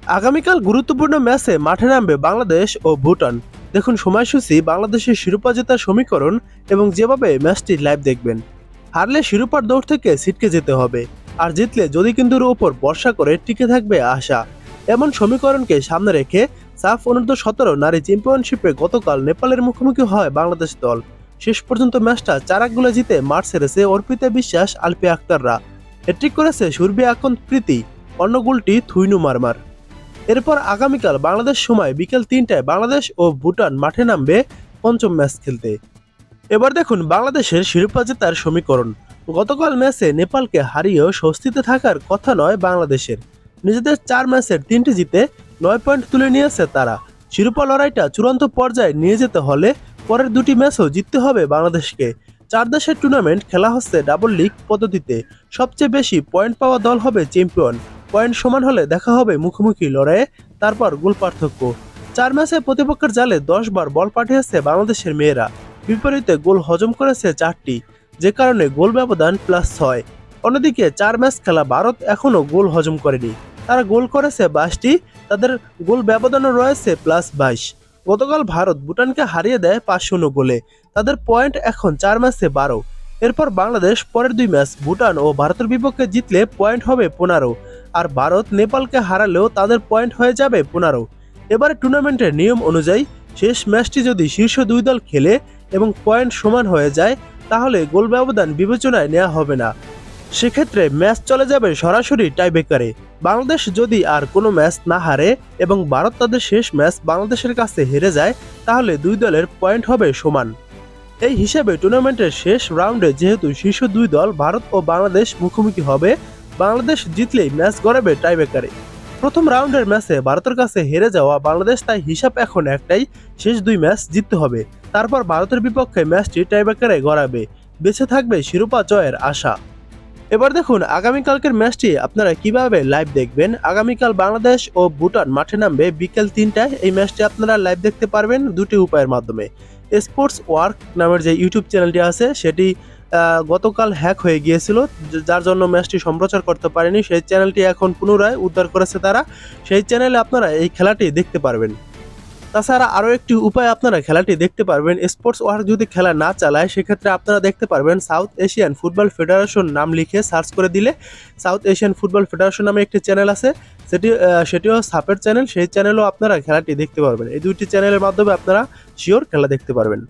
আগামীকাল গুরুত্বপূর্ণ ম্যাচে মাঠে নামবে বাংলাদেশ ও ভুটান। দেখুন সময়সূচি, বাংলাদেশের শিরোপা জেতার সমীকরণ এবং যেভাবে ম্যাচটি লাইভ দেখবেন। হারলে শিরোপার দৌড় থেকে ছিটকে যেতে হবে, আর জিতলে যদি কিন্তু উপর ভরসা করে টিকে থাকবে আশা। এমন সমীকরণকে সামনে রেখে সাফ অনূর্ধ্ব-17 নারী চ্যাম্পিয়নশিপে গতকাল নেপালের মুখোমুখি হয় বাংলাদেশ দল। শেষ পর্যন্ত ম্যাচটা 4 গোলে জিতে মাঠ ছেড়েছে অর্পিতা বিশ্বাস, আলপিয়া আক্তাররা। হ্যাট্রিক করেছে সুরভি আকন্দ প্রীতি, অন্য গোলটি থুইনু মারমার। এরপর আগামীকাল বাংলাদেশ সময় বিকেল 3টায় বাংলাদেশ ও ভুটান মাঠে নামবে পঞ্চম ম্যাচ খেলতে। এবার দেখুন বাংলাদেশের শিরোপা জেতার সমীকরণ। গতকাল ম্যাচে নেপালকে হারিয়েও স্বস্তিতে থাকার কথা নয় বাংলাদেশের। নিজেদের 4 ম্যাচের 3টি জিতে 9 পয়েন্ট তুলে নিয়েছে তারা। শিরোপা লড়াইটা চূড়ান্ত পর্যায়ে নিয়ে যেতে হলে পরের 2টি ম্যাচও জিততে হবে বাংলাদেশকে। 4 দেশের টুর্নামেন্ট খেলা হচ্ছে ডাবল লিগ পদ্ধতিতে। সবচেয়ে বেশি পয়েন্ট পাওয়া দল হবে চ্যাম্পিয়ন। পয়েন্ট সমান হলে দেখা হবে মুখোমুখি লড়াইয়ে, তারপর গোল পার্থক্য। 4 ম্যাচে প্রতিপক্ষের জালে 10 বার বল পাঠিয়েছে বাংলাদেশের মেয়েরা। বিপরীতে গোল হজম করেছে 4টি, যে কারণে গোল ব্যবধান +6। অন্যদিকে 4 ম্যাচ খেলা ভারত এখনও গোল হজম করেনি। তারা গোল করেছে 22টি, তাদের গোল ব্যবধানও রয়েছে +22। গতকাল ভারত ভুটানকে হারিয়ে দেয় 5-0 গোলে। তাদের পয়েন্ট এখন 4 ম্যাচে 12। এরপর বাংলাদেশ পরের 2 ম্যাচ ভুটান ও ভারতের বিপক্ষে জিতলে পয়েন্ট হবে 15, আর ভারত নেপালকে হারালেও তাদের পয়েন্ট হয়ে যাবে 15। এবারে টুর্নামেন্টের নিয়ম অনুযায়ী শেষ ম্যাচটি যদি শীর্ষ 2 দল খেলে এবং পয়েন্ট সমান হয়ে যায়, তাহলে গোল ব্যবধান বিবেচনায় নেওয়া হবে না। সেক্ষেত্রে ম্যাচ চলে যাবে সরাসরি টাইব্রেকারে। বাংলাদেশ যদি আর কোনো ম্যাচ না হারে এবং ভারত তাদের শেষ ম্যাচ বাংলাদেশের কাছে হেরে যায়, তাহলে 2 দলের পয়েন্ট হবে সমান। এই হিসাবে টুর্নামেন্টের শেষ রাউন্ডে যেহেতু শীর্ষ 2 দল ভারত ও বাংলাদেশ মুখোমুখি হবে, বাংলাদেশ জিতলেই ম্যাচ গড়াবে টাইব্রেকারে। প্রথম রাউন্ডের ম্যাচে ভারতের কাছে হেরে যাওয়া বাংলাদেশ, তাই হিসাব এখন একটাই, শেষ 2 ম্যাচ জিততে হবে। তারপর ভারতের বিপক্ষে ম্যাচটি টাইব্রেকারে গড়াবে। বেঁচে থাকবে শিরোপা জয়ের আশা। এবার দেখুন আগামীকালকের ম্যাচটি আপনারা কিভাবে লাইভ দেখবেন। আগামীকাল বাংলাদেশ ও ভুটান মাঠে নামবে বিকেল 3টায়। এই ম্যাচটি আপনারা লাইভ দেখতে পারবেন 2টি উপায়ের মাধ্যমে। স্পোর্টস ওয়ার্ক নামের যে ইউটিউব চ্যানেলটি আছে সেটি গতকাল হ্যাক হয়ে গিয়েছিল, যার জন্য ম্যাচটি সম্প্রচার করতে পারেনি। সেই চ্যানেলটি এখন পুনরায় উদ্ধার করেছে তারা। সেই চ্যানেলে আপনারা এই খেলাটি দেখতে পারবেন। তাছাড়া আরও একটি উপায় আপনারা খেলাটি দেখতে পারবেন। স্পোর্টস ওয়ার্ক যদি খেলা না চালায়, সেক্ষেত্রে আপনারা দেখতে পারবেন সাউথ এশিয়ান ফুটবল ফেডারেশন নাম লিখে সার্চ করে দিলে সাউথ এশিয়ান ফুটবল ফেডারেশন নামে একটি চ্যানেল আছে, সেটিও সাপের চ্যানেল। সেই চ্যানেলও আপনারা খেলাটি দেখতে পারবেন। এই 2টি চ্যানেলের মাধ্যমে আপনারা শিওর খেলা দেখতে পারবেন।